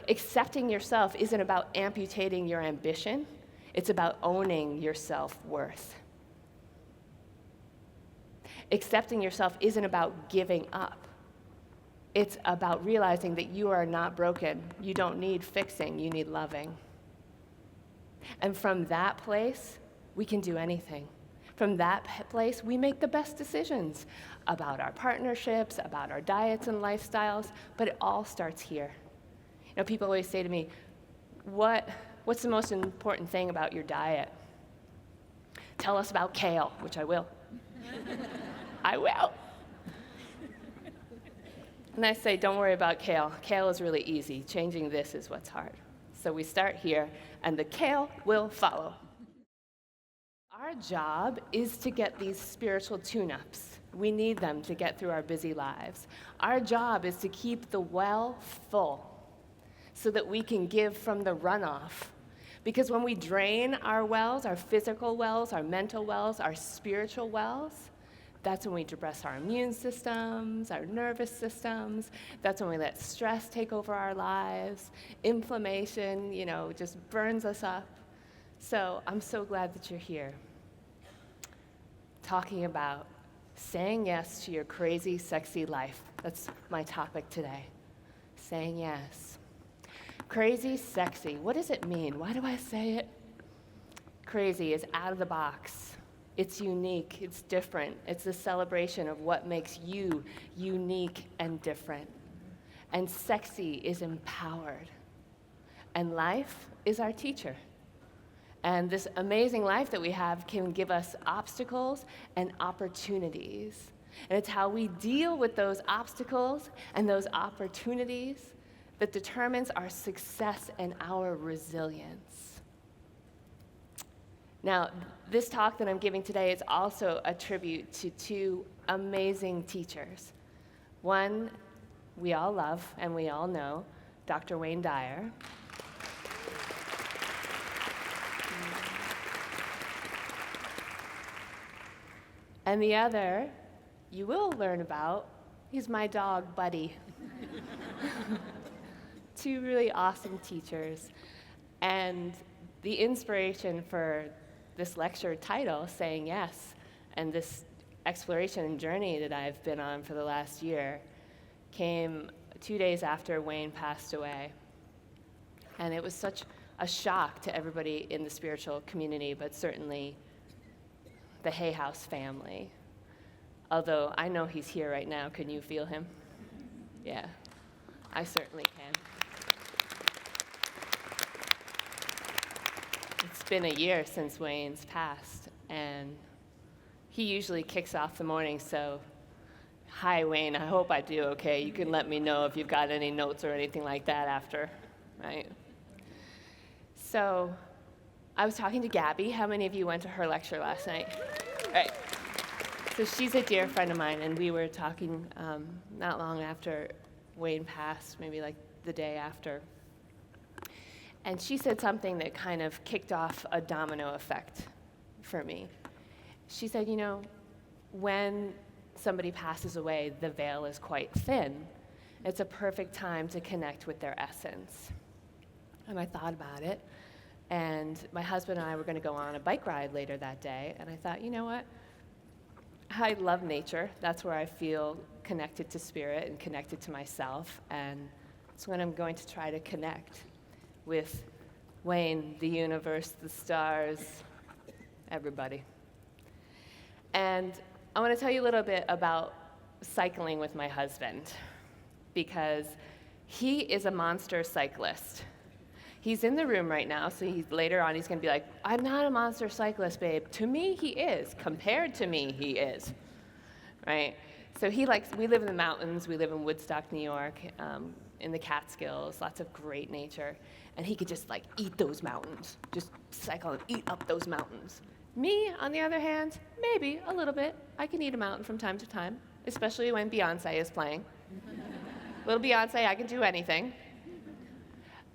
accepting yourself isn't about amputating your ambition. It's about owning your self-worth. Accepting yourself isn't about giving up. It's about realizing that you are not broken. You don't need fixing. You need loving. And from that place, we can do anything. From that place, we make the best decisions about our partnerships, about our diets and lifestyles, but it all starts here. You know, people always say to me, what's the most important thing about your diet? Tell us about kale, which I will. I will. And I say, don't worry about kale. Kale is really easy. Changing this is what's hard. So we start here, and the kale will follow. Our job is to get these spiritual tune-ups. We need them to get through our busy lives. Our job is to keep the well full so that we can give from the runoff. Because when we drain our wells, our physical wells, our mental wells, our spiritual wells, that's when we depress our immune systems, our nervous systems. That's when we let stress take over our lives. Inflammation, just burns us up. So I'm so glad that you're here, talking about saying yes to your crazy, sexy life. That's my topic today. Saying yes. Crazy, sexy. What does it mean? Why do I say it? Crazy is out of the box. It's unique, it's different. It's a celebration of what makes you unique and different. And sexy is empowered. And life is our teacher. And this amazing life that we have can give us obstacles and opportunities. And it's how we deal with those obstacles and those opportunities that determines our success and our resilience. Now, this talk that I'm giving today is also a tribute to two amazing teachers. One we all love and we all know, Dr. Wayne Dyer. And the other you will learn about, he's my dog, Buddy. Two really awesome teachers. And the inspiration for this lecture title, Saying Yes, and this exploration and journey that I've been on for the last year came 2 days after Wayne passed away. And it was such a shock to everybody in the spiritual community, but certainly the Hay House family. Although I know he's here right now. Can you feel him? Yeah, I certainly can. It's been a year since Wayne's passed, and he usually kicks off the morning, so hi, Wayne, I hope I do okay. You can let me know if you've got any notes or anything like that after, right? So I was talking to Gabby. How many of you went to her lecture last night? Right. So she's a dear friend of mine, and we were talking not long after Wayne passed, maybe like the day after. And she said something that kind of kicked off a domino effect for me. She said, when somebody passes away, the veil is quite thin. It's a perfect time to connect with their essence. And I thought about it, and my husband and I were going to go on a bike ride later that day, and I thought, you know what? I love nature. That's where I feel connected to spirit and connected to myself, and it's when I'm going to try to connect with Wayne, the universe, the stars, everybody. And I want to tell you a little bit about cycling with my husband, because he is a monster cyclist. He's in the room right now, so later on he's going to be like, I'm not a monster cyclist, babe. To me, he is. Compared to me, he is. Right? So we live in the mountains. We live in Woodstock, New York, in the Catskills, lots of great nature. And he could just eat those mountains, just cycle and eat up those mountains. Me, on the other hand, maybe a little bit. I can eat a mountain from time to time, especially when Beyonce is playing. Little Beyonce, I can do anything.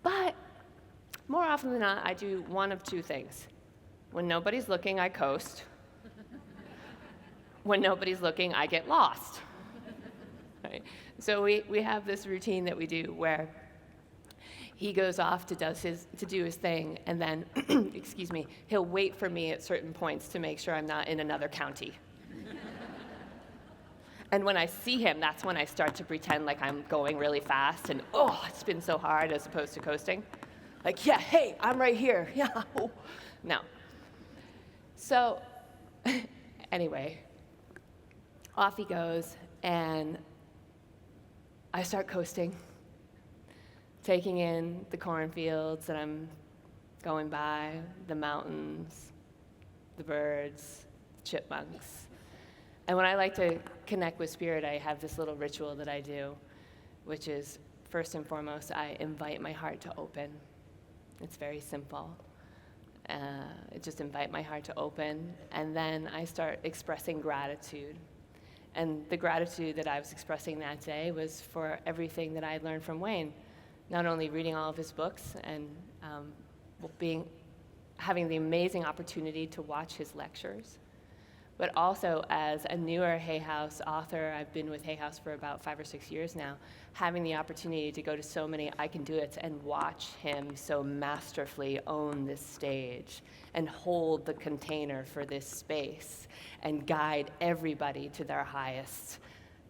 But more often than not, I do one of two things. When nobody's looking, I coast. When nobody's looking, I get lost. Right? So we have this routine that we do where he goes off to do his thing, and then, excuse me, he'll wait for me at certain points to make sure I'm not in another county. And when I see him, that's when I start to pretend like I'm going really fast and, oh, it's been so hard, as opposed to coasting. Like, yeah, hey, I'm right here. Yeah. No. So anyway, off he goes, and I start coasting, taking in the cornfields that I'm going by, the mountains, the birds, chipmunks. And when I like to connect with spirit, I have this little ritual that I do, which is, first and foremost, I invite my heart to open. It's very simple. I just invite my heart to open, and then I start expressing gratitude. And the gratitude that I was expressing that day was for everything that I had learned from Wayne, not only reading all of his books and having the amazing opportunity to watch his lectures, but also as a newer Hay House author. I've been with Hay House for about 5 or 6 years now, having the opportunity to go to so many I Can Do It's and watch him so masterfully own this stage and hold the container for this space and guide everybody to their highest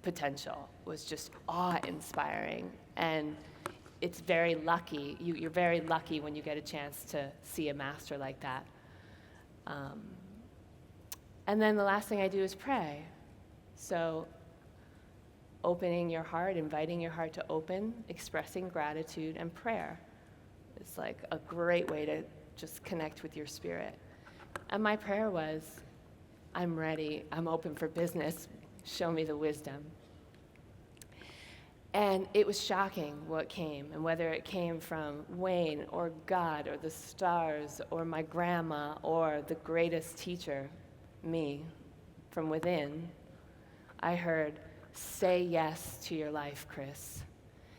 potential was just awe-inspiring. And it's very lucky, you're very lucky when you get a chance to see a master like that. And then the last thing I do is pray. So opening your heart, inviting your heart to open, expressing gratitude and prayer. It's like a great way to just connect with your spirit. And my prayer was, I'm ready, I'm open for business, show me the wisdom. And it was shocking what came, and whether it came from Wayne or God or the stars or my grandma or the greatest teacher, me, from within, I heard, say yes to your life, Kris.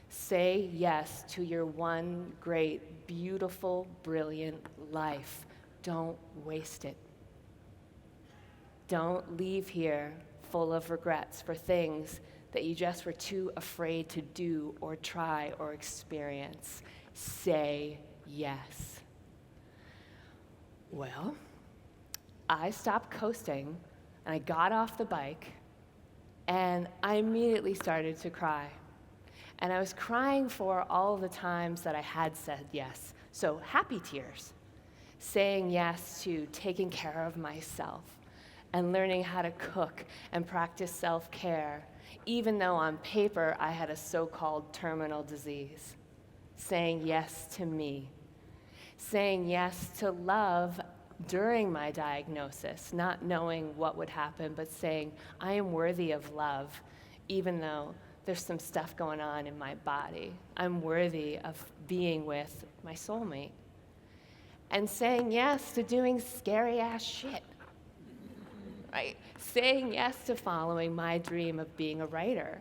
Say yes to your one great, beautiful, brilliant life. Don't waste it. Don't leave here full of regrets for things that you just were too afraid to do or try or experience. Say yes. Well, I stopped coasting, and I got off the bike, and I immediately started to cry. And I was crying for all the times that I had said yes. So happy tears, saying yes to taking care of myself and learning how to cook and practice self-care, even though on paper I had a so-called terminal disease. Saying yes to me. Saying yes to love during my diagnosis, not knowing what would happen, but saying, I am worthy of love, even though there's some stuff going on in my body. I'm worthy of being with my soulmate. And saying yes to doing scary-ass shit, right? Saying yes to following my dream of being a writer.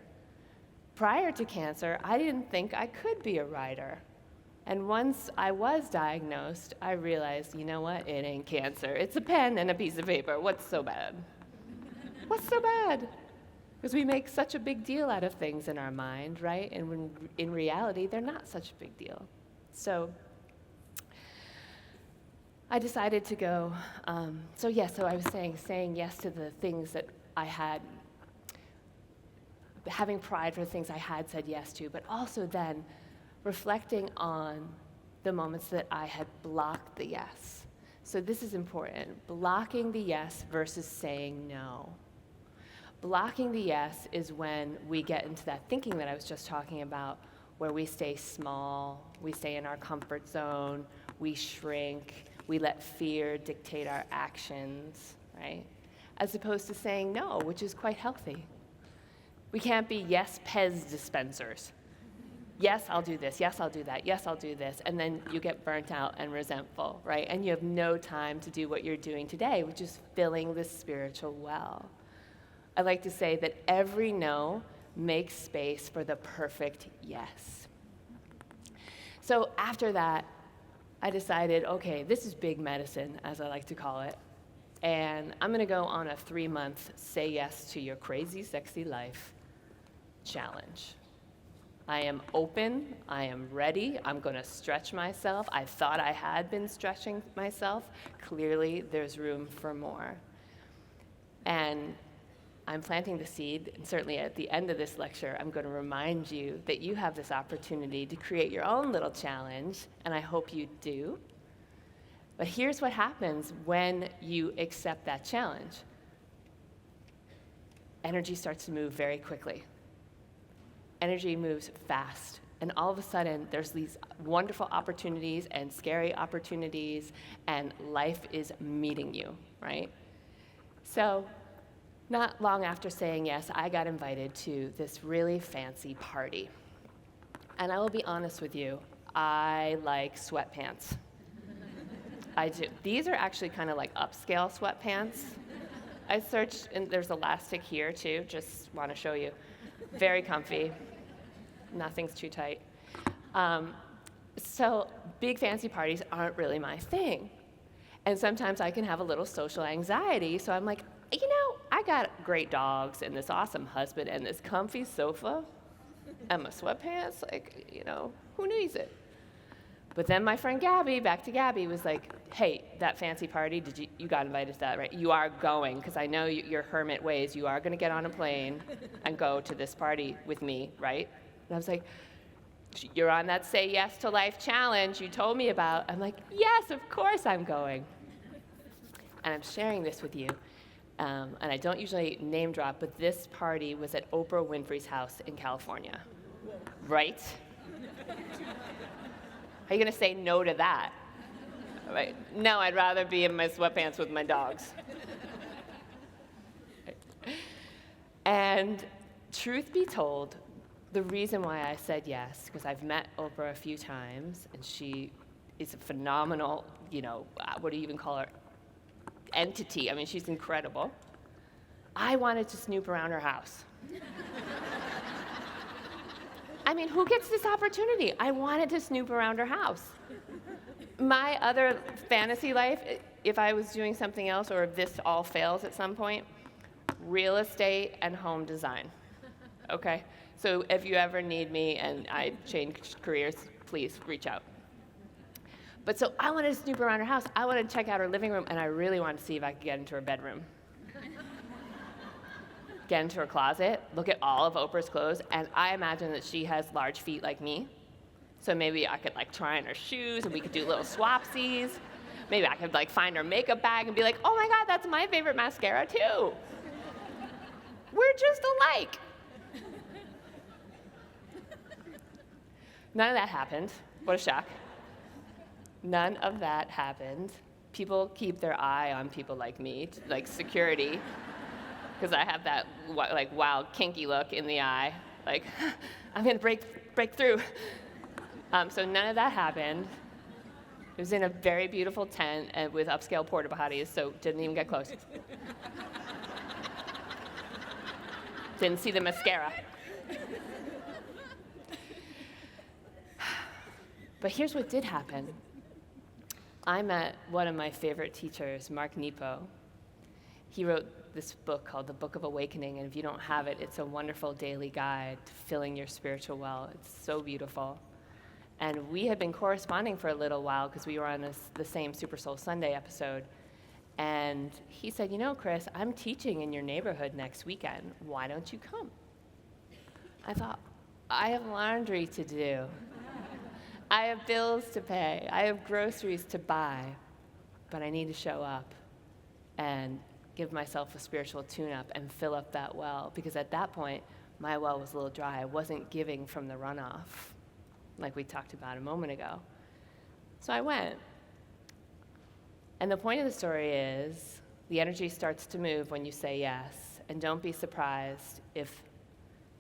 Prior to cancer, I didn't think I could be a writer. And once I was diagnosed, I realized, you know what? It ain't cancer. It's a pen and a piece of paper. What's so bad? What's so bad? Because we make such a big deal out of things in our mind, right? And when in reality, they're not such a big deal. So I decided to go. So I was saying yes to the things that I had, having pride for the things I had said yes to, but also then reflecting on the moments that I had blocked the yes. So this is important, blocking the yes versus saying no. Blocking the yes is when we get into that thinking that I was just talking about, where we stay small, we stay in our comfort zone, we shrink, we let fear dictate our actions, right? As opposed to saying no, which is quite healthy. We can't be yes Pez dispensers. Yes, I'll do this. Yes, I'll do that. Yes, I'll do this. And then you get burnt out and resentful, right? And you have no time to do what you're doing today, which is filling this spiritual well. I like to say that every no makes space for the perfect yes. So after that, I decided, okay, this is big medicine, as I like to call it. And I'm going to go on a 3-month say yes to your crazy, sexy life challenge. I am open, I am ready, I'm going to stretch myself. I thought I had been stretching myself. Clearly, there's room for more. And I'm planting the seed, and certainly at the end of this lecture, I'm going to remind you that you have this opportunity to create your own little challenge, and I hope you do. But here's what happens when you accept that challenge. Energy starts to move very quickly. Energy moves fast, and all of a sudden, there's these wonderful opportunities and scary opportunities, and life is meeting you, right? So, not long after saying yes, I got invited to this really fancy party. And I will be honest with you, I like sweatpants. I do. These are actually kind of like upscale sweatpants. I searched, and there's elastic here too, just want to show you. Very comfy. Nothing's too tight. So big fancy parties aren't really my thing. And sometimes I can have a little social anxiety, so I'm like, I got great dogs and this awesome husband and this comfy sofa and my sweatpants, who needs it? But then my friend Gabby, back to Gabby, was like, hey, that fancy party, you got invited to that, right? You are going, because I know your hermit ways. You are going to get on a plane and go to this party with me, right? And I was like, you're on that Say Yes to Life challenge you told me about. I'm like, yes, of course I'm going. And I'm sharing this with you. And I don't usually name drop, but this party was at Oprah Winfrey's house in California. Right? Are you going to say no to that? Right. No, I'd rather be in my sweatpants with my dogs. And truth be told, the reason why I said yes, because I've met Oprah a few times, and she is a phenomenal, what do you even call her? Entity. I mean, she's incredible. I wanted to snoop around her house. I mean, who gets this opportunity? I wanted to snoop around her house. My other fantasy life, if I was doing something else or if this all fails at some point, real estate and home design. Okay? So if you ever need me and I change careers, please reach out. But so I wanted to snoop around her house. I wanted to check out her living room, and I really wanted to see if I could get into her bedroom. Get into her closet, look at all of Oprah's clothes, and I imagine that she has large feet like me. So maybe I could try on her shoes, and we could do little swapsies. Maybe I could find her makeup bag and be like, oh my God, that's my favorite mascara too. We're just alike. None of that happened. What a shock. None of that happened. People keep their eye on people like me, like security, because I have that wild, kinky look in the eye, I'm gonna break through. So none of that happened. It was in a very beautiful tent with upscale porta potties, so didn't even get close. Didn't see the mascara. But here's what did happen. I met one of my favorite teachers, Mark Nepo. He wrote this book called The Book of Awakening, and if you don't have it, it's a wonderful daily guide to filling your spiritual well. It's so beautiful. And we had been corresponding for a little while because we were on the same Super Soul Sunday episode. And he said, Kris, I'm teaching in your neighborhood next weekend. Why don't you come? I thought, I have laundry to do. I have bills to pay. I have groceries to buy. But I need to show up and give myself a spiritual tune-up and fill up that well. Because at that point, my well was a little dry. I wasn't giving from the runoff, like we talked about a moment ago. So I went. And the point of the story is the energy starts to move when you say yes. And don't be surprised if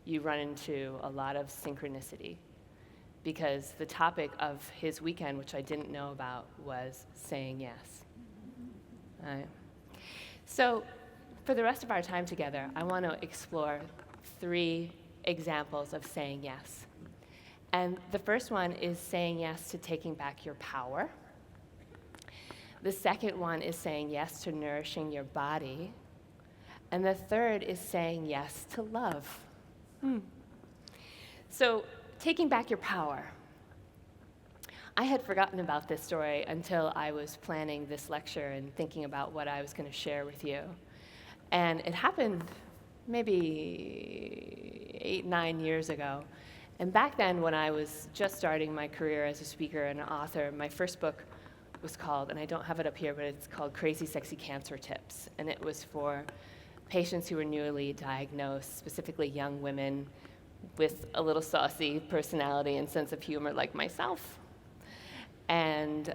you run into a lot of synchronicity. Because the topic of his weekend, which I didn't know about, was saying yes. All right. So for the rest of our time together, I want to explore 3 examples of saying yes. And the first one is saying yes to taking back your power. The second one is saying yes to nourishing your body. And the third is saying yes to love. So taking back your power. I had forgotten about this story until I was planning this lecture and thinking about what I was going to share with you. And it happened maybe 8, 9 years ago. And back then, when I was just starting my career as a speaker and an author, my first book was called, and I don't have it up here, but it's called Crazy Sexy Cancer Tips. And it was for patients who were newly diagnosed, specifically young women with a little saucy personality and sense of humor like myself. And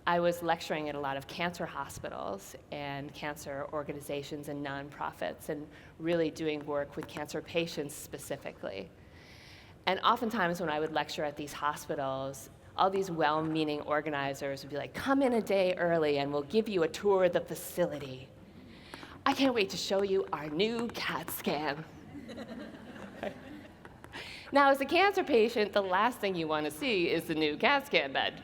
I was lecturing at a lot of cancer hospitals and cancer organizations and nonprofits and really doing work with cancer patients specifically. And oftentimes when I would lecture at these hospitals, all these well-meaning organizers would be like, come in a day early and we'll give you a tour of the facility. I can't wait to show you our new CAT scan. Now, as a cancer patient, the last thing you want to see is the new CAT scan bed,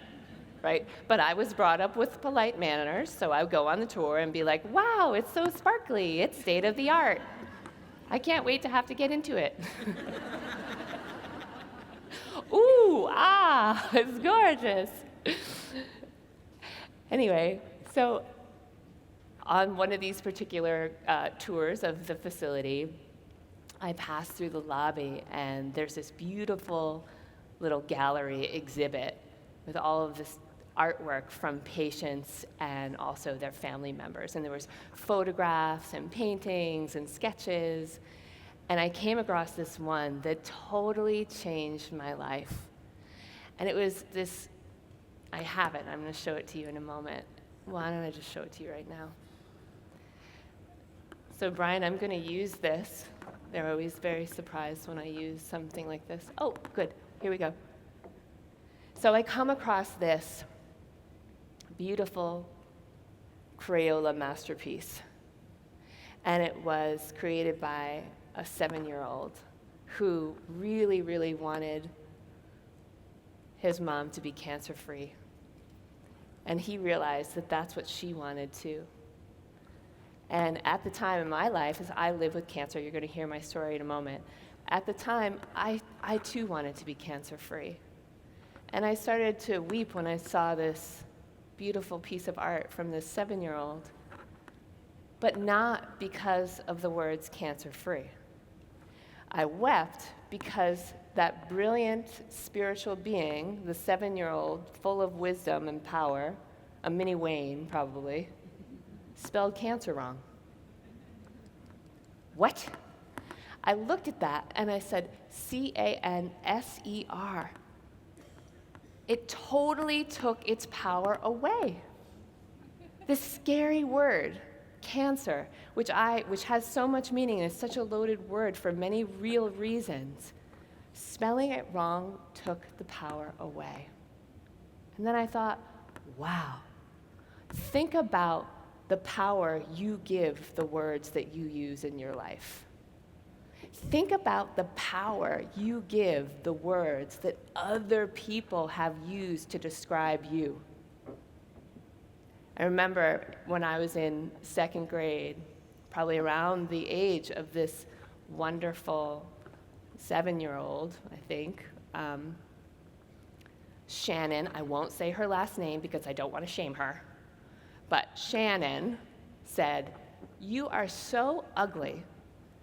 right? But I was brought up with polite manners, so I would go on the tour and be like, wow, it's so sparkly, it's state of the art. I can't wait to have to get into it. Ooh, it's gorgeous. Anyway, so on one of these particular tours of the facility, I passed through the lobby, and there's this beautiful little gallery exhibit with all of this artwork from patients and also their family members. And there was photographs and paintings and sketches. And I came across this one that totally changed my life. And it was this, I have it, I'm going to show it to you in a moment. Why don't I just show it to you right now? So Brian, I'm going to use this. They're always very surprised when I use something like this. Oh, good. Here we go. So I come across this beautiful Crayola masterpiece. And it was created by a 7-year-old who really, really wanted his mom to be cancer-free. And he realized that that's what she wanted too. And at the time in my life, as I live with cancer, you're going to hear my story in a moment. At the time, I too wanted to be cancer-free. And I started to weep when I saw this beautiful piece of art from this 7-year-old, but not because of the words cancer-free. I wept because that brilliant spiritual being, the 7-year-old, full of wisdom and power, a mini Wayne probably, spelled cancer wrong. What? I looked at that and I said, C-A-N-S-E-R. It totally took its power away. This scary word, cancer, which has so much meaning and is such a loaded word for many real reasons, spelling it wrong took the power away. And then I thought, wow, think about the power you give the words that you use in your life. Think about the power you give the words that other people have used to describe you. I remember when I was in 2nd grade, probably around the age of this wonderful 7-year-old, I think, Shannon, I won't say her last name because I don't want to shame her, but Shannon said, "You are so ugly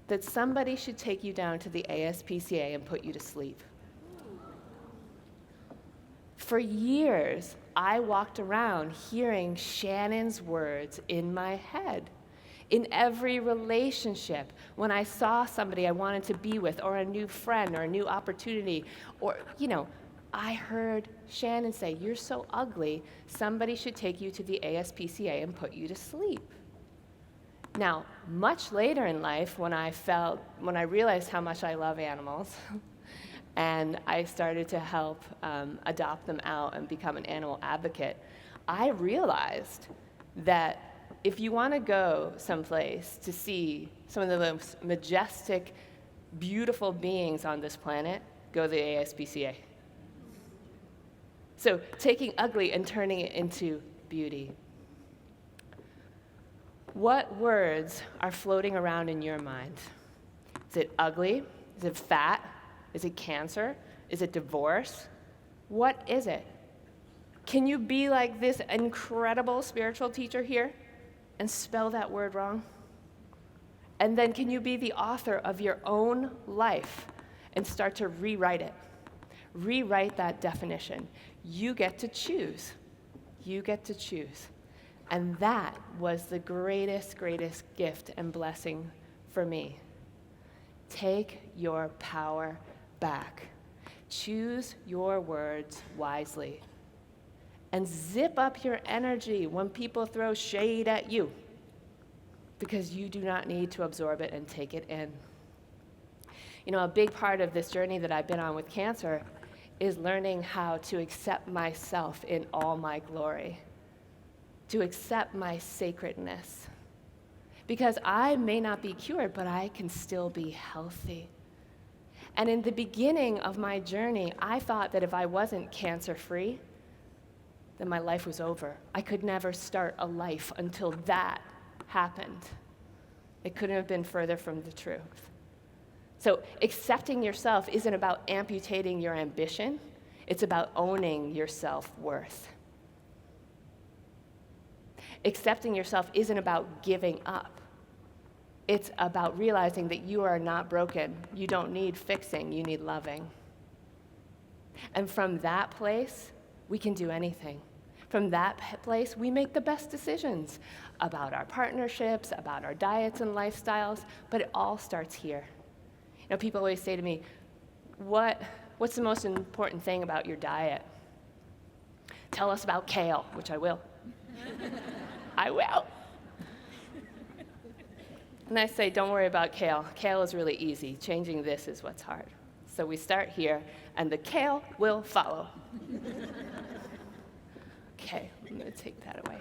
that somebody should take you down to the ASPCA and put you to sleep." For years, I walked around hearing Shannon's words in my head. In every relationship, when I saw somebody I wanted to be with, or a new friend, or a new opportunity, or, I heard Shannon say, "You're so ugly, somebody should take you to the ASPCA and put you to sleep." Now, much later in life, when I realized how much I love animals, and I started to help adopt them out and become an animal advocate, I realized that if you want to go someplace to see some of the most majestic, beautiful beings on this planet, go to the ASPCA. So taking ugly and turning it into beauty. What words are floating around in your mind? Is it ugly? Is it fat? Is it cancer? Is it divorce? What is it? Can you be like this incredible spiritual teacher here and spell that word wrong? And then can you be the author of your own life and start to rewrite it? Rewrite that definition. You get to choose. You get to choose. And that was the greatest, greatest gift and blessing for me. Take your power back. Choose your words wisely. And zip up your energy when people throw shade at you, because you do not need to absorb it and take it in. You know, a big part of this journey that I've been on with cancer is learning how to accept myself in all my glory, to accept my sacredness. Because I may not be cured, but I can still be healthy. And in the beginning of my journey, I thought that if I wasn't cancer-free, then my life was over. I could never start a life until that happened. It couldn't have been further from the truth. So accepting yourself isn't about amputating your ambition. It's about owning your self-worth. Accepting yourself isn't about giving up. It's about realizing that you are not broken. You don't need fixing. You need loving. And from that place, we can do anything. From that place, we make the best decisions about our partnerships, about our diets and lifestyles, but it all starts here. You know, people always say to me, what's the most important thing about your diet? Tell us about kale, which I will. I will. And I say, don't worry about kale. Kale is really easy. Changing this is what's hard. So we start here, and the kale will follow. Okay, I'm going to take that away.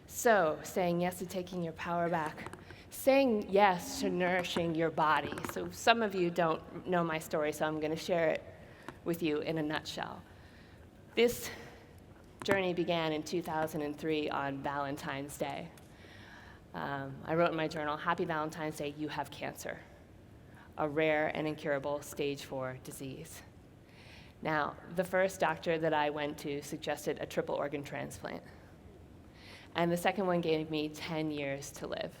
So, saying yes to taking your power back. Saying yes to nourishing your body. So some of you don't know my story, so I'm going to share it with you in a nutshell. This journey began in 2003 on Valentine's Day. I wrote in my journal, "Happy Valentine's Day, you have cancer, a rare and incurable stage 4 disease." Now, the first doctor that I went to suggested a triple organ transplant. And the second one gave me 10 years to live.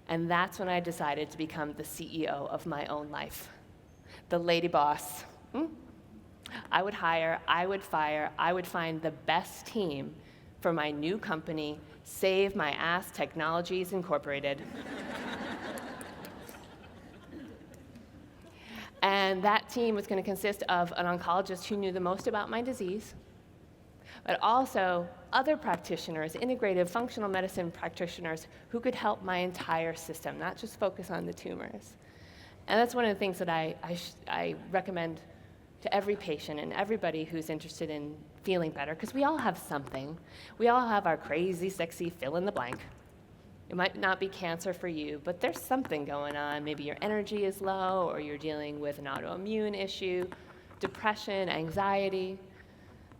And that's when I decided to become the CEO of my own life, the lady boss. I would hire, I would fire, I would find the best team for my new company, Save My Ass Technologies Incorporated. And that team was going to consist of an oncologist who knew the most about my disease, but also other practitioners, integrative functional medicine practitioners who could help my entire system, not just focus on the tumors. And that's one of the things that I recommend to every patient and everybody who's interested in feeling better, because we all have something. We all have our crazy, sexy fill in the blank. It might not be cancer for you, but there's something going on. Maybe your energy is low, or you're dealing with an autoimmune issue, depression, anxiety.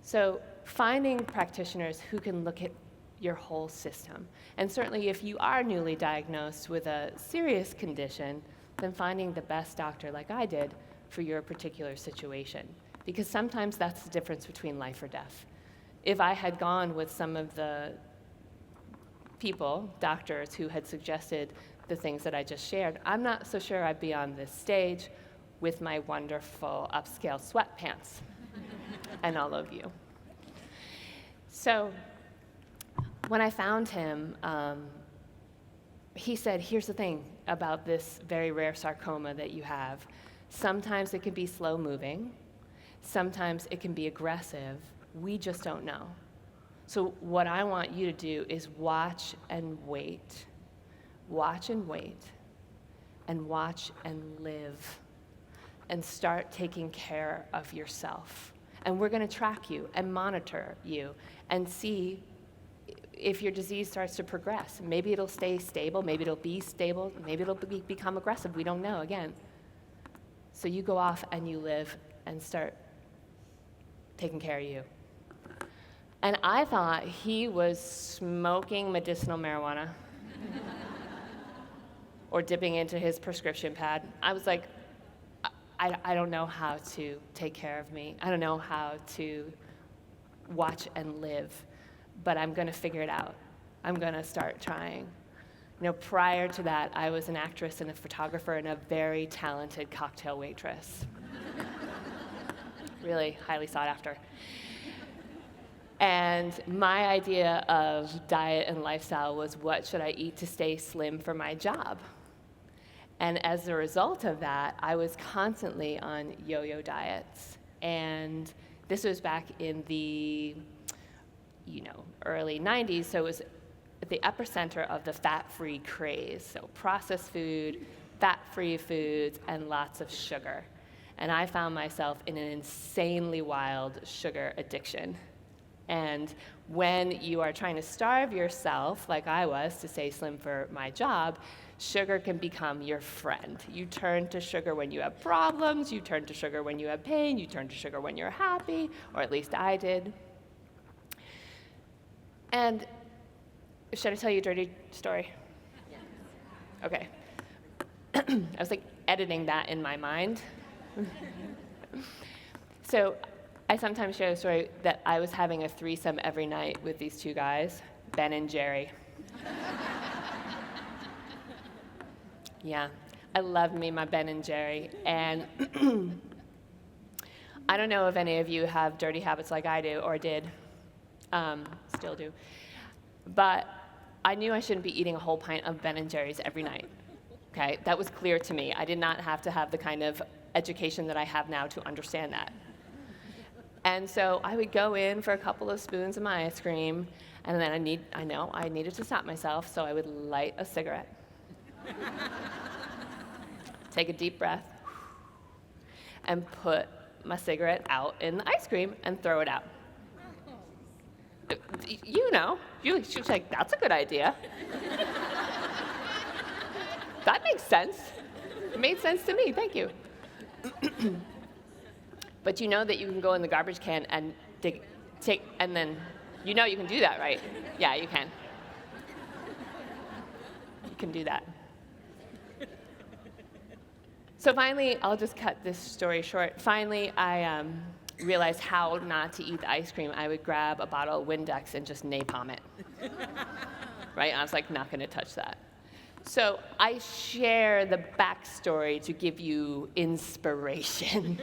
So finding practitioners who can look at your whole system. And certainly if you are newly diagnosed with a serious condition, then finding the best doctor like I did for your particular situation. Because sometimes that's the difference between life or death. If I had gone with some of the doctors who had suggested the things that I just shared, I'm not so sure I'd be on this stage with my wonderful upscale sweatpants and all of you. So when I found him, he said, here's the thing about this very rare sarcoma that you have. Sometimes it can be slow moving. Sometimes it can be aggressive. We just don't know. So what I want you to do is watch and wait. Watch and wait. And watch and live. And start taking care of yourself. And we're going to track you and monitor you and see if your disease starts to progress. Maybe it'll stay stable. Maybe it'll be stable. Maybe it'll become aggressive. We don't know, again. So you go off and you live and start taking care of you. And I thought he was smoking medicinal marijuana or dipping into his prescription pad. I was like, I don't know how to take care of me. I don't know how to watch and live, but I'm going to figure it out. I'm going to start trying. Prior to that, I was an actress and a photographer and a very talented cocktail waitress. Really highly sought after. And my idea of diet and lifestyle was, what should I eat to stay slim for my job? And as a result of that, I was constantly on yo-yo diets. And this was back in the early 90s, so it was at the epicenter of the fat-free craze. So processed food, fat-free foods, and lots of sugar. And I found myself in an insanely wild sugar addiction. And when you are trying to starve yourself, like I was, to stay slim for my job, sugar can become your friend. You turn to sugar when you have problems, you turn to sugar when you have pain, you turn to sugar when you're happy, or at least I did. And should I tell you a dirty story? Yes. Okay. I was editing that in my mind. So I sometimes share the story that I was having a threesome every night with these two guys, Ben and Jerry. Yeah, I loved me my Ben and Jerry. And I don't know if any of you have dirty habits like I do or did, still do. But I knew I shouldn't be eating a whole pint of Ben and Jerry's every night. Okay, that was clear to me. I did not have to have the kind of education that I have now to understand that. And so I would go in for a couple of spoons of my ice cream, and then I needed to stop myself, so I would light a cigarette. Take a deep breath, and put my cigarette out in the ice cream and throw it out. She was like, that's a good idea. That makes sense. It made sense to me, thank you. But you know that you can go in the garbage can and and then, you can do that, right? Yeah, you can. You can do that. So finally, I'll just cut this story short. Finally, I realized how not to eat the ice cream. I would grab a bottle of Windex and just napalm it. Right? And I was like, not going to touch that. So I share the backstory to give you inspiration.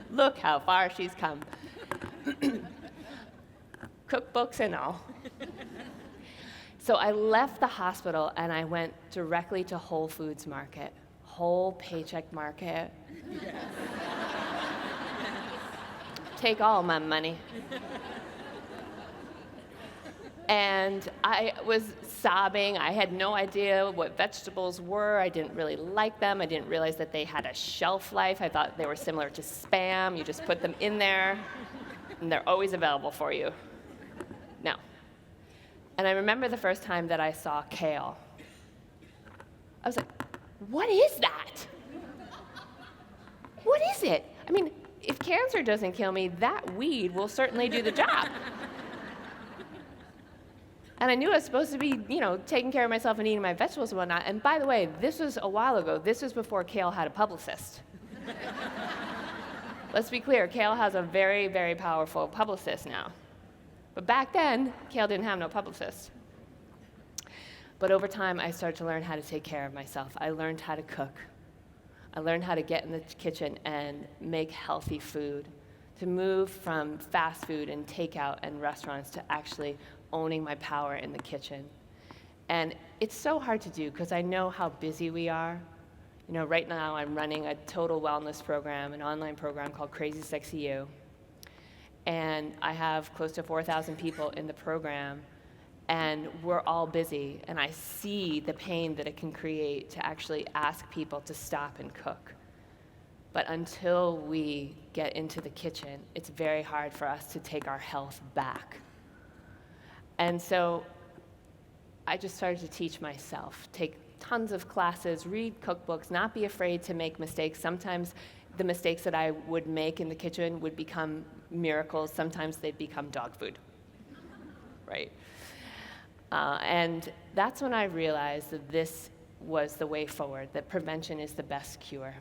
Look how far she's come. Cookbooks and all. So I left the hospital and I went directly to Whole Foods Market. Whole Paycheck Market. Take all my money. And I was sobbing. I had no idea what vegetables were. I didn't really like them. I didn't realize that they had a shelf life. I thought they were similar to Spam. You just put them in there, and they're always available for you. No. And I remember the first time that I saw kale. I was like, what is that? What is it? I mean, if cancer doesn't kill me, that weed will certainly do the job. And I knew I was supposed to be, taking care of myself and eating my vegetables and whatnot. And by the way, this was a while ago. This was before kale had a publicist. Let's be clear, kale has a very, very powerful publicist now. But back then, kale didn't have no publicist. But over time, I started to learn how to take care of myself. I learned how to cook. I learned how to get in the kitchen and make healthy food, to move from fast food and takeout and restaurants to actually owning my power in the kitchen. And it's so hard to do because I know how busy we are. Right now I'm running a total wellness program, an online program called Crazy Sexy You. And I have close to 4,000 people in the program, and we're all busy. And I see the pain that it can create to actually ask people to stop and cook. But until we get into the kitchen, it's very hard for us to take our health back. And so I just started to teach myself, take tons of classes, read cookbooks, not be afraid to make mistakes. Sometimes the mistakes that I would make in the kitchen would become miracles. Sometimes they'd become dog food, right? And that's when I realized that this was the way forward, that prevention is the best cure.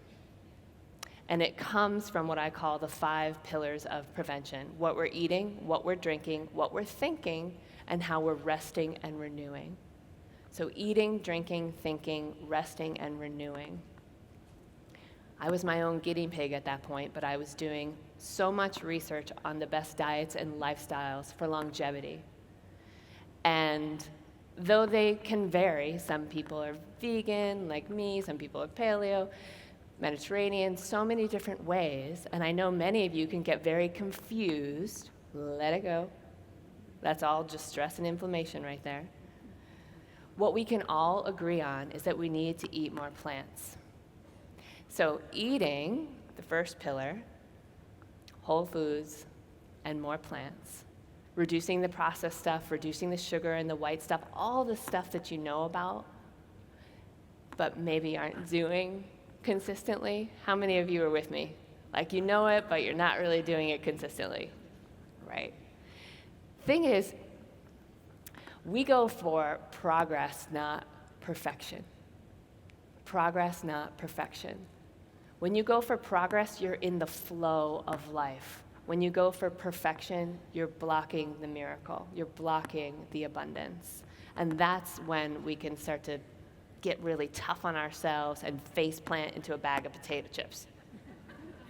And it comes from what I call the 5 pillars of prevention: what we're eating, what we're drinking, what we're thinking, and how we're resting and renewing. So eating, drinking, thinking, resting, and renewing. I was my own guinea pig at that point, but I was doing so much research on the best diets and lifestyles for longevity. And though they can vary, some people are vegan like me, some people are paleo, Mediterranean, so many different ways, and I know many of you can get very confused. Let it go. That's all just stress and inflammation right there. What we can all agree on is that we need to eat more plants. So eating, the first pillar, whole foods and more plants. Reducing the processed stuff, reducing the sugar and the white stuff, all the stuff that you know about, but maybe aren't doing consistently. How many of you are with me? Like, you know it, but you're not really doing it consistently, right? Thing is, we go for progress, not perfection. Progress, not perfection. When you go for progress, you're in the flow of life. When you go for perfection, you're blocking the miracle. You're blocking the abundance. And that's when we can start to get really tough on ourselves and face plant into a bag of potato chips,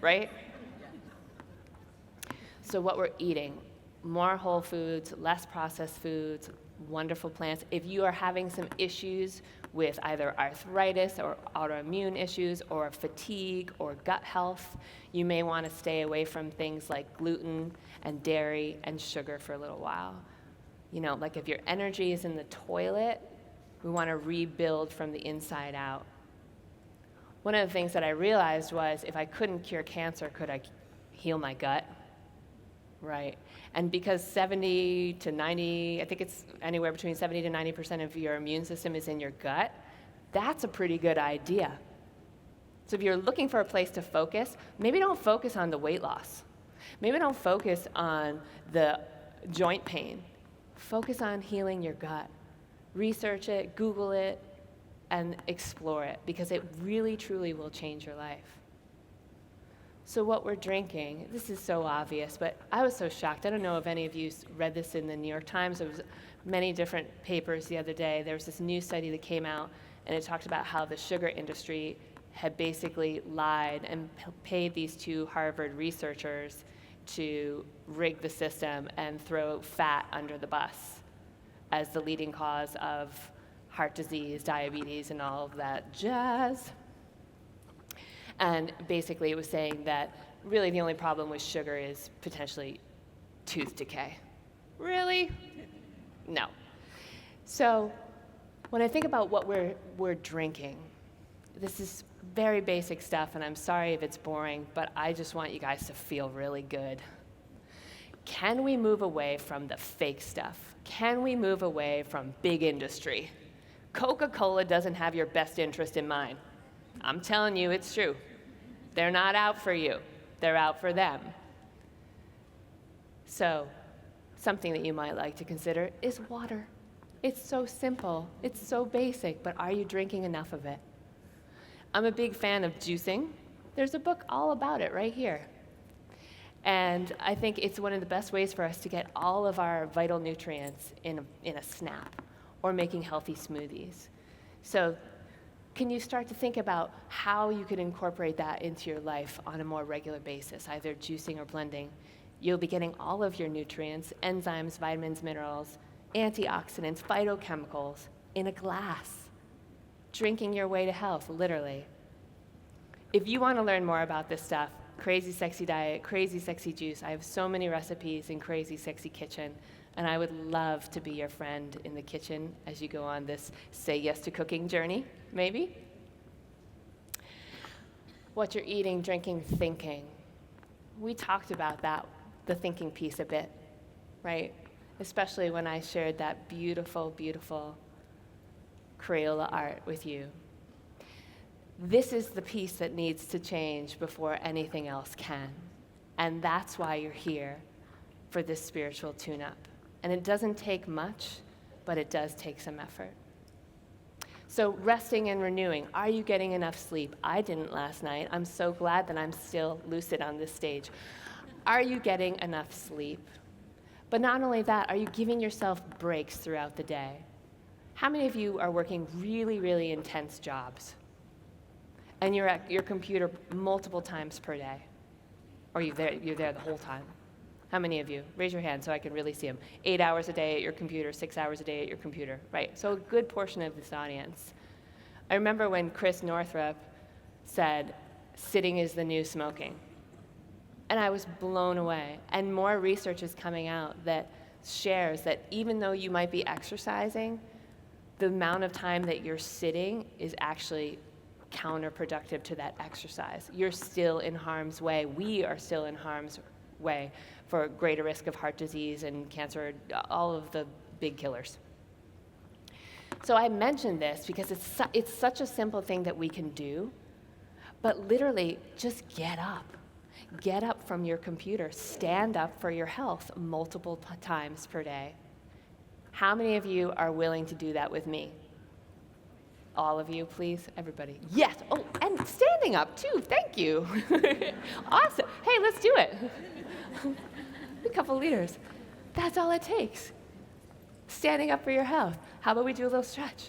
right? So what we're eating, more whole foods, less processed foods, wonderful plants. If you are having some issues with either arthritis or autoimmune issues or fatigue or gut health, you may want to stay away from things like gluten and dairy and sugar for a little while. You know, like if your energy is in the toilet, we want to rebuild from the inside out. One of the things that I realized was if I couldn't cure cancer, could I heal my gut? Right. And because 70 to 90, I think it's anywhere between 70 to 90% of your immune system is in your gut, that's a pretty good idea. So if you're looking for a place to focus, maybe don't focus on the weight loss. Maybe don't focus on the joint pain. Focus on healing your gut. Research it, Google it, and explore it, because it really, truly will change your life. So what we're drinking, this is so obvious, but I was so shocked. I don't know if any of you read this in the New York Times. There was many different papers the other day. There was this new study that came out, and it talked about how the sugar industry had basically lied and paid these 2 Harvard researchers to rig the system and throw fat under the bus as the leading cause of heart disease, diabetes, and all of that jazz. And basically it was saying that really the only problem with sugar is potentially tooth decay. Really? No. So when I think about what we're drinking, this is very basic stuff, and I'm sorry if it's boring, but I just want you guys to feel really good. Can we move away from the fake stuff? Can we move away from big industry? Coca-Cola doesn't have your best interest in mind. I'm telling you, it's true. They're not out for you. They're out for them. So, something that you might like to consider is water. It's so simple. It's so basic, but are you drinking enough of it? I'm a big fan of juicing. There's a book all about it right here. And I think it's one of the best ways for us to get all of our vital nutrients in a snap, or making healthy smoothies. So can you start to think about how you could incorporate that into your life on a more regular basis, either juicing or blending? You'll be getting all of your nutrients, enzymes, vitamins, minerals, antioxidants, phytochemicals in a glass, drinking your way to health, literally. If you want to learn more about this stuff, Crazy Sexy Diet, Crazy Sexy Juice, I have so many recipes in Crazy Sexy Kitchen, and I would love to be your friend in the kitchen as you go on this say yes to cooking journey, maybe. What you're eating, drinking, thinking. We talked about that, the thinking piece a bit, right? Especially when I shared that beautiful, beautiful Crayola art with you. This is the piece that needs to change before anything else can. And that's why you're here for this spiritual tune-up. And it doesn't take much, but it does take some effort. So resting and renewing. Are you getting enough sleep? I didn't last night. I'm so glad that I'm still lucid on this stage. Are you getting enough sleep? But not only that, are you giving yourself breaks throughout the day? How many of you are working really, really intense jobs? And you're at your computer multiple times per day? Or you're there the whole time? How many of you? Raise your hand so I can really see them. 8 hours a day at your computer, 6 hours a day at your computer, right? So a good portion of this audience. I remember when Chris Northrup said, sitting is the new smoking. And I was blown away. And more research is coming out that shares that even though you might be exercising, the amount of time that you're sitting is actually counterproductive to that exercise. You're still in harm's way. We are still in harm's way for greater risk of heart disease and cancer, all of the big killers. So I mentioned this because it's such a simple thing that we can do, but literally just get up. Get up from your computer. Stand up for your health multiple times per day. How many of you are willing to do that with me? All of you, please, everybody. Yes. Oh, and standing up too. Thank you. Awesome. Hey, let's do it. A couple leaders. That's all it takes. Standing up for your health. How about we do a little stretch?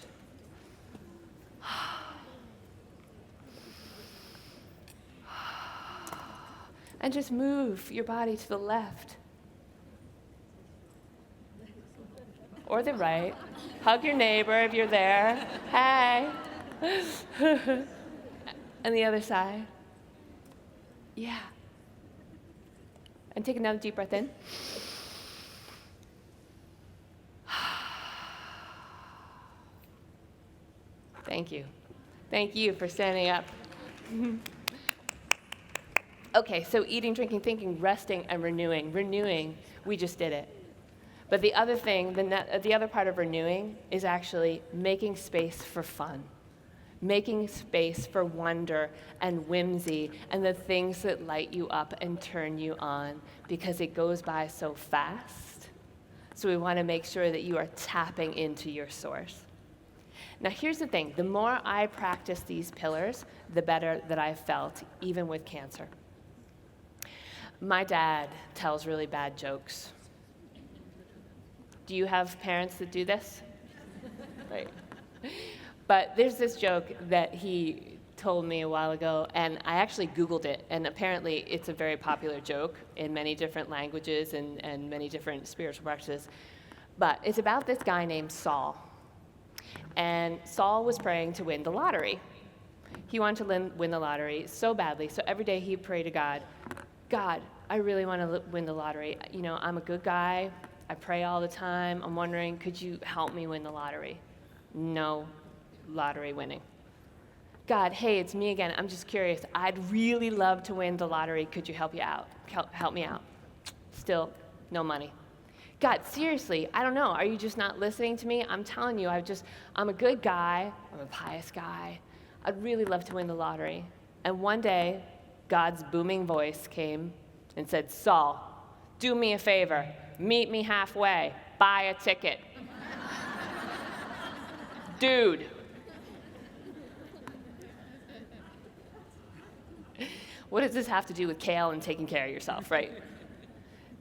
And just move your body to the left or the right. Hug your neighbor if you're there. Hey. And the other side. Yeah. And take another deep breath in. Thank you. Thank you for standing up. Okay, so eating, drinking, thinking, resting, and renewing. Renewing, we just did it. But the other thing, the other part of renewing is actually making space for fun. Making space for wonder and whimsy and the things that light you up and turn you on, because it goes by so fast. So we want to make sure that you are tapping into your source. Now here's the thing, the more I practice these pillars, the better that I've felt, even with cancer. My dad tells really bad jokes. Do you have parents that do this? Right. But there's this joke that he told me a while ago, and I actually Googled it, and apparently it's a very popular joke in many different languages and many different spiritual practices. But it's about this guy named Saul. And Saul was praying to win the lottery. He wanted to win the lottery so badly, so every day he prayed to God, God, I really want to win the lottery. You know, I'm a good guy. I pray all the time. I'm wondering, could you help me win the lottery? No lottery winning. God, hey, it's me again. I'm just curious. I'd really love to win the lottery. Could you help me out? Still, no money. God, seriously, I don't know. Are you just not listening to me? I'm telling you, I'm a good guy. I'm a pious guy. I'd really love to win the lottery. And one day, God's booming voice came and said, Saul, do me a favor. Meet me halfway. Buy a ticket. Dude. What does this have to do with kale and taking care of yourself, right?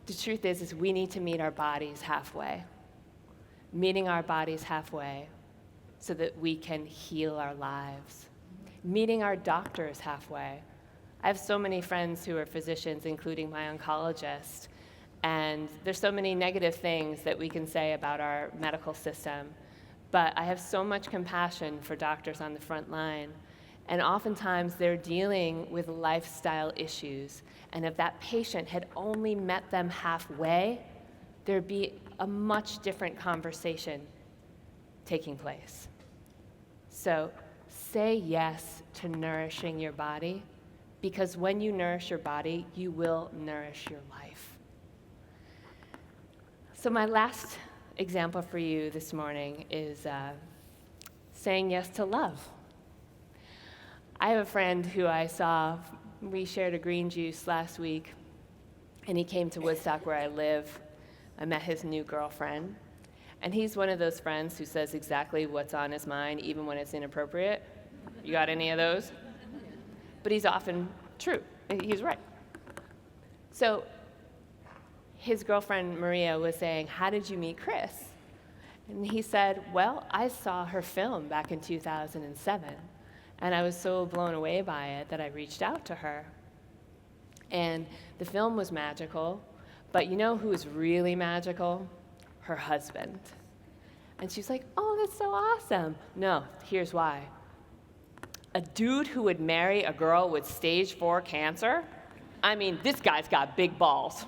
The truth is we need to meet our bodies halfway. Meeting our bodies halfway so that we can heal our lives. Meeting our doctors halfway. I have so many friends who are physicians, including my oncologist, and there's so many negative things that we can say about our medical system, but I have so much compassion for doctors on the front line, and oftentimes they're dealing with lifestyle issues, and if that patient had only met them halfway, there'd be a much different conversation taking place. So say yes to nourishing your body, because when you nourish your body, you will nourish your life. So my last example for you this morning is saying yes to love. I have a friend who I saw, we shared a green juice last week, and he came to Woodstock where I live. I met his new girlfriend, And he's one of those friends who says exactly what's on his mind, even when it's inappropriate. You got any of those? But he's often true. He's right. So his girlfriend, Maria, was saying, how did you meet Kris? And he said, well, I saw her film back in 2007, and I was so blown away by it that I reached out to her. And the film was magical, but you know who was really magical? Her husband. And she's like, oh, that's so awesome. No, here's why. A dude who would marry a girl with stage 4 cancer? I mean, this guy's got big balls.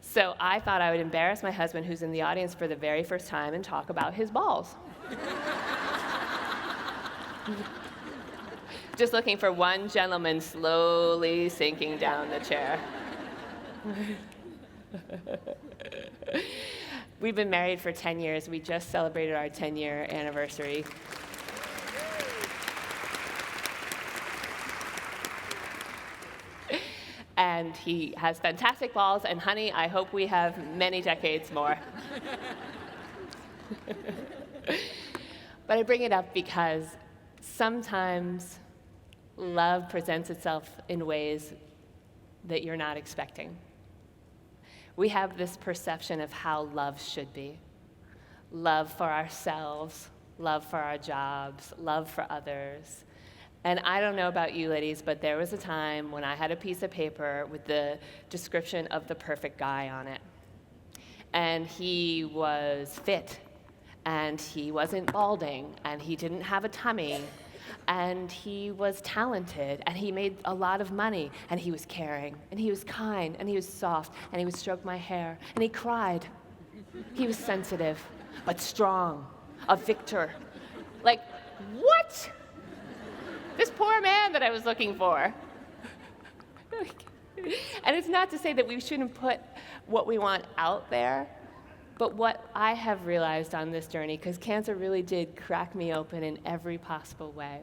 So I thought I would embarrass my husband, who's in the audience for the very first time, and talk about his balls. Just looking for one gentleman slowly sinking down the chair. We've been married for 10 years. We just celebrated our 10-year anniversary. And he has fantastic balls, and honey, I hope we have many decades more. But I bring it up because sometimes love presents itself in ways that you're not expecting. We have this perception of how love should be. Love for ourselves, love for our jobs, love for others. And I don't know about you ladies, but there was a time when I had a piece of paper with the description of the perfect guy on it. And he was fit, and he wasn't balding, and he didn't have a tummy, and he was talented, and he made a lot of money, and he was caring, and he was kind, and he was soft, and he would stroke my hair, and he cried. He was sensitive, but strong, a victor. Like, what? This poor man that I was looking for. And it's not to say that we shouldn't put what we want out there, but what I have realized on this journey, because cancer really did crack me open in every possible way,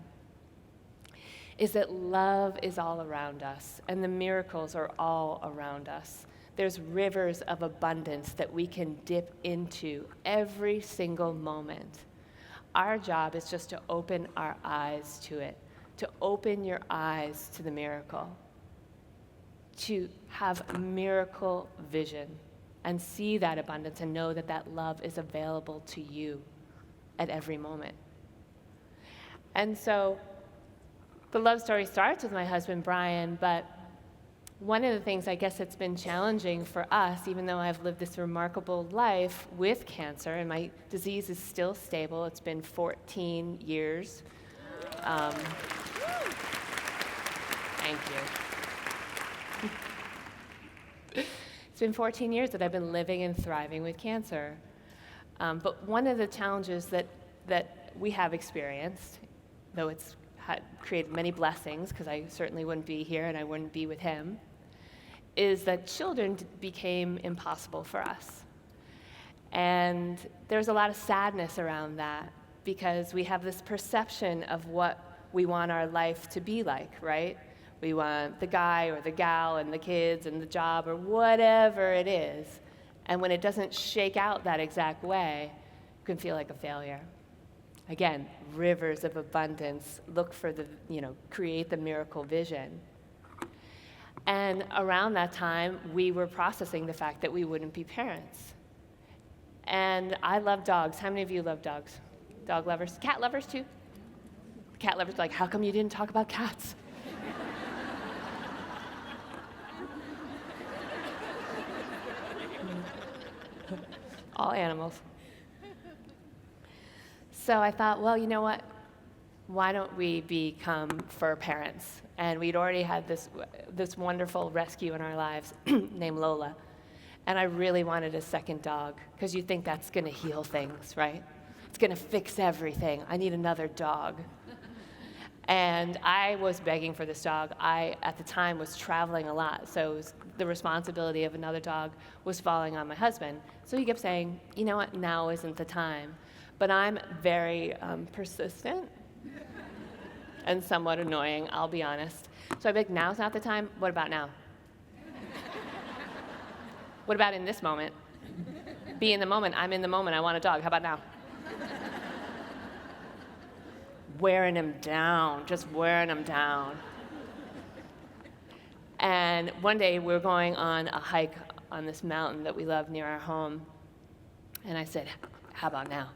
is that love is all around us, and the miracles are all around us. There's rivers of abundance that we can dip into every single moment. Our job is just to open our eyes to it, to open your eyes to the miracle, to have miracle vision and see that abundance and know that that love is available to you at every moment. And so the love story starts with my husband, Brian, but one of the things I guess that's been challenging for us, even though I've lived this remarkable life with cancer, and my disease is still stable, it's been 14 years. Thank you. It's been 14 years that I've been living and thriving with cancer. But one of the challenges that we have experienced, though it's created many blessings, because I certainly wouldn't be here and I wouldn't be with him, is that children became impossible for us. And there's a lot of sadness around that, because we have this perception of what we want our life to be like, right? We want the guy or the gal and the kids and the job or whatever it is. And when it doesn't shake out that exact way, you can feel like a failure. Again, rivers of abundance, look for the, create the miracle vision. And around that time, we were processing the fact that we wouldn't be parents. And I love dogs. How many of you love dogs? Dog lovers? Cat lovers too? Cat lovers like, how come you didn't talk about cats? All animals. So I thought, well, you know what? Why don't we become fur parents? And we'd already had this wonderful rescue in our lives named Lola. And I really wanted a second dog, because you think that's going to heal things, right? It's going to fix everything. I need another dog. And I was begging for this dog. I, at the time, was traveling a lot, so the responsibility of another dog was falling on my husband. So he kept saying, you know what, now isn't the time. But I'm very persistent and somewhat annoying, I'll be honest. So I'd be like, now's not the time? What about now? What about in this moment? Be in the moment. I'm in the moment. I want a dog. How about now? Wearing him down, just wearing him down. And one day we were going on a hike on this mountain that we love near our home. And I said, how about now?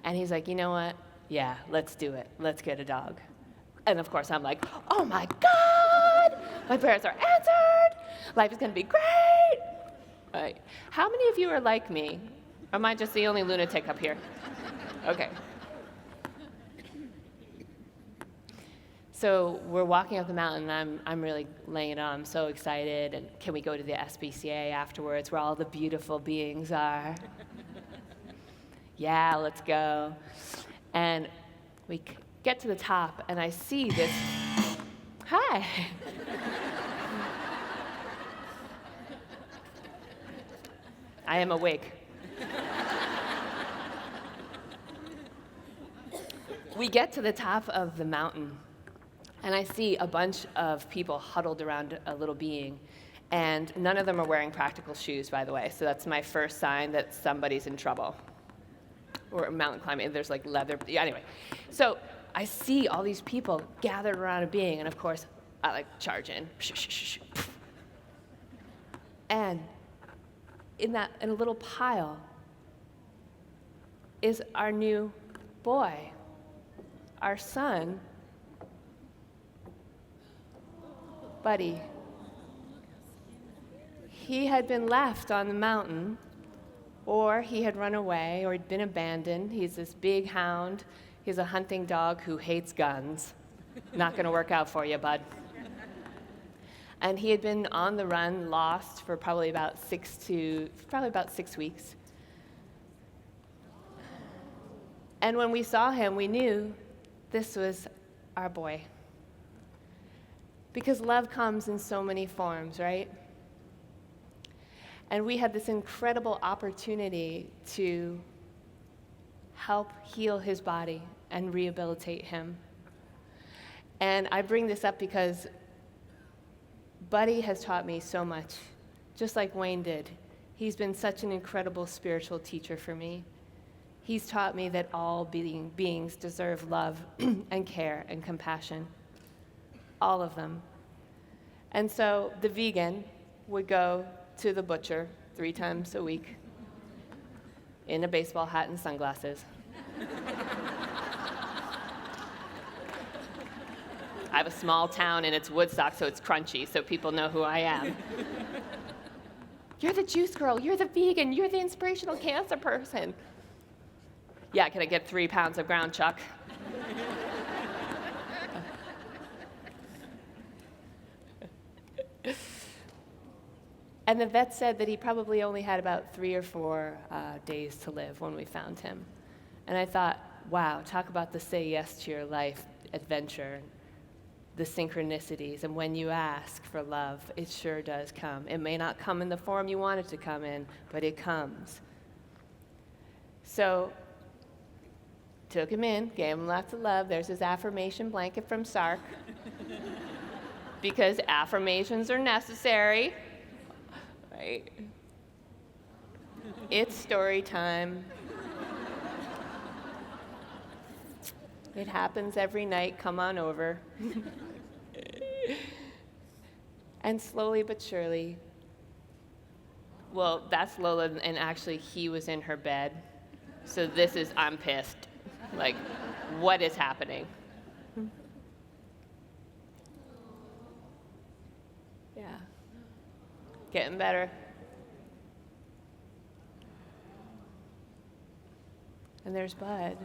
And he's like, you know what? Yeah, let's do it. Let's get a dog. And of course I'm like, oh my God, my prayers are answered. Life is gonna be great. Right. How many of you are like me? Or am I just the only lunatic up here? Okay. So we're walking up the mountain, and I'm really laying it on. I'm so excited. And can we go to the SPCA afterwards, where all the beautiful beings are? Yeah, let's go. And we get to the top, and I see this. Hi. I am awake. We get to the top of the mountain. And I see a bunch of people huddled around a little being, and none of them are wearing practical shoes, by the way. So that's my first sign that somebody's in trouble. Or mountain climbing, there's like leather. Yeah, anyway, so I see all these people gathered around a being, and of course, I like charge in. And in a little pile is our new boy, our son, Buddy. He had been left on the mountain, or he had run away, or he'd been abandoned. He's this big hound. He's a hunting dog who hates guns. Not gonna work out for you, bud. And he had been on the run, lost for probably about 6 weeks. And when we saw him, we knew this was our boy. Because love comes in so many forms, right? And we had this incredible opportunity to help heal his body and rehabilitate him. And I bring this up because Buddy has taught me so much, just like Wayne did. He's been such an incredible spiritual teacher for me. He's taught me that all beings deserve love and care and compassion. All of them. And so the vegan would go to the butcher 3 times a week in a baseball hat and sunglasses. I have a small town and it's Woodstock, so it's crunchy, so people know who I am. You're the juice girl, you're the vegan, you're the inspirational cancer person. Yeah, can I get 3 pounds of ground chuck? And the vet said that he probably only had about 3 or 4 days to live when we found him. And I thought, wow, talk about the say yes to your life adventure, the synchronicities. And when you ask for love, it sure does come. It may not come in the form you want it to come in, but it comes. So, took him in, gave him lots of love. There's his affirmation blanket from Sark. Because affirmations are necessary. Right? It's story time. It happens every night. Come on over. And slowly but surely, well, that's Lola, and actually he was in her bed. So this is, I'm pissed. Like, what is happening? Yeah. Getting better. And there's Bud.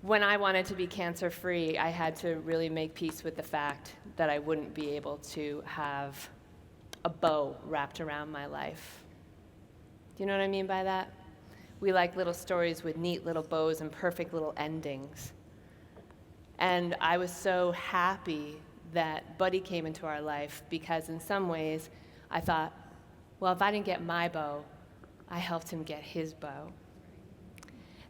When I wanted to be cancer-free, I had to really make peace with the fact that I wouldn't be able to have a bow wrapped around my life. Do you know what I mean by that? We like little stories with neat little bows and perfect little endings. And I was so happy that Buddy came into our life because in some ways I thought, well, if I didn't get my bow, I helped him get his bow.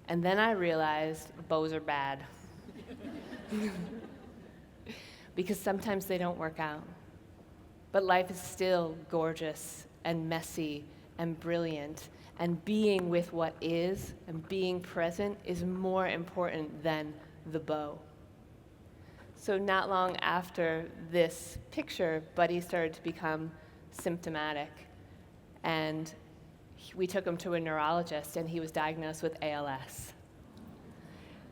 And then I realized bows are bad. Because sometimes they don't work out. But life is still gorgeous and messy and brilliant. And being with what is and being present is more important than the bow. So not long after this picture, Buddy started to become symptomatic. And we took him to a neurologist, and he was diagnosed with ALS.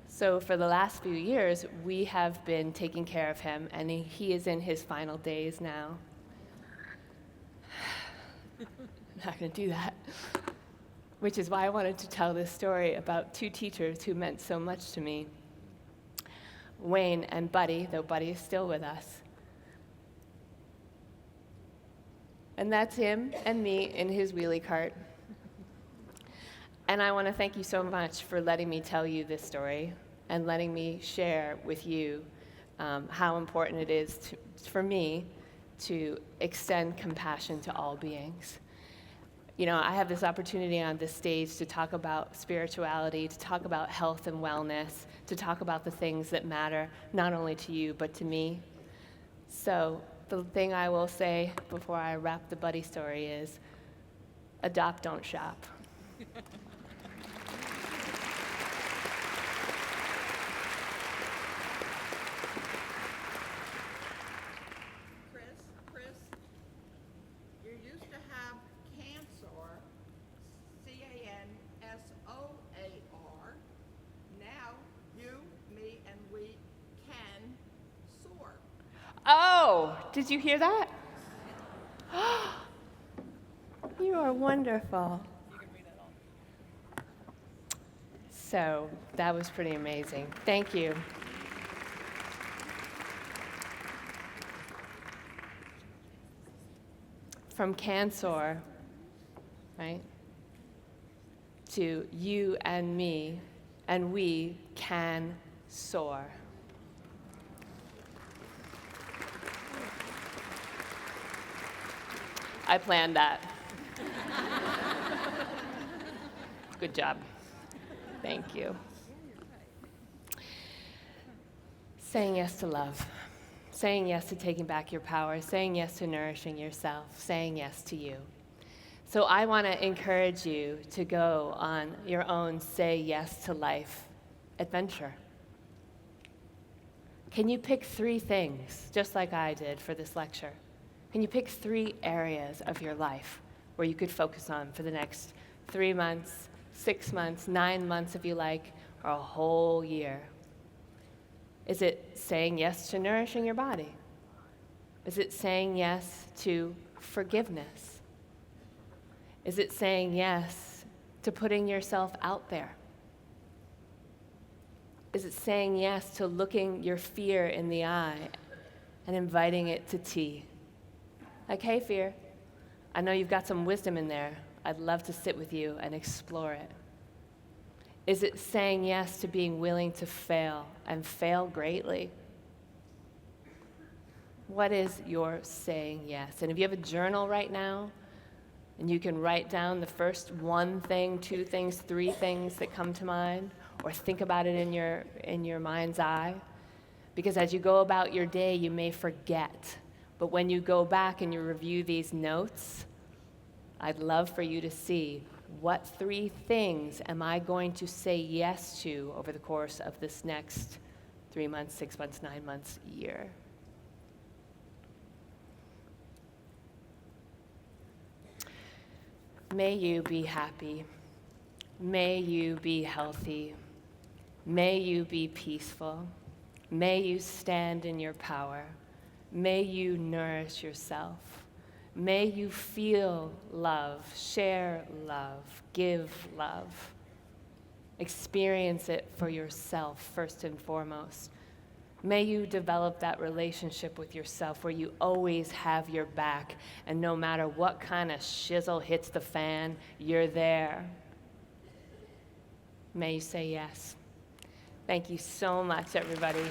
So for the last few years, we have been taking care of him, and he is in his final days now. I'm not going to do that. Which is why I wanted to tell this story about two teachers who meant so much to me. Wayne and Buddy, though Buddy is still with us. And that's him and me in his wheelie cart. And I want to thank you so much for letting me tell you this story and letting me share with you how important it is for me to extend compassion to all beings. You know, I have this opportunity on this stage to talk about spirituality, to talk about health and wellness, to talk about the things that matter, not only to you, but to me. So the thing I will say before I wrap the Buddy story is, adopt, don't shop. Kris, you used to have cancer, C-A-N-S-O-A-R. Now you, me, and we can soar. Oh, did you hear that? You are wonderful. You can read it all. So that was pretty amazing. Thank you. From cancer, right, to you and me, and we can soar. I planned that. Good job. Thank you. Saying yes to love. Saying yes to taking back your power. Saying yes to nourishing yourself. Saying yes to you. So I want to encourage you to go on your own say yes to life adventure. Can you pick 3 things, just like I did for this lecture? Can you pick 3 areas of your life where you could focus on for the next 3 months, 6 months, 9 months if you like, or a whole year? Is it saying yes to nourishing your body? Is it saying yes to forgiveness? Is it saying yes to putting yourself out there? Is it saying yes to looking your fear in the eye and inviting it to tea? Like, hey, fear, I know you've got some wisdom in there. I'd love to sit with you and explore it. Is it saying yes to being willing to fail and fail greatly? What is your saying yes? And if you have a journal right now, and you can write down the first 1 thing, 2 things, 3 things that come to mind, or think about it in your mind's eye, because as you go about your day, you may forget. But when you go back and you review these notes, I'd love for you to see, what 3 things am I going to say yes to over the course of this next 3 months, 6 months, 9 months, year? May you be happy. May you be healthy. May you be peaceful. May you stand in your power. May you nourish yourself. May you feel love, share love, give love. Experience it for yourself first and foremost. May you develop that relationship with yourself where you always have your back, and no matter what kind of shizzle hits the fan, you're there. May you say yes. Thank you so much, everybody.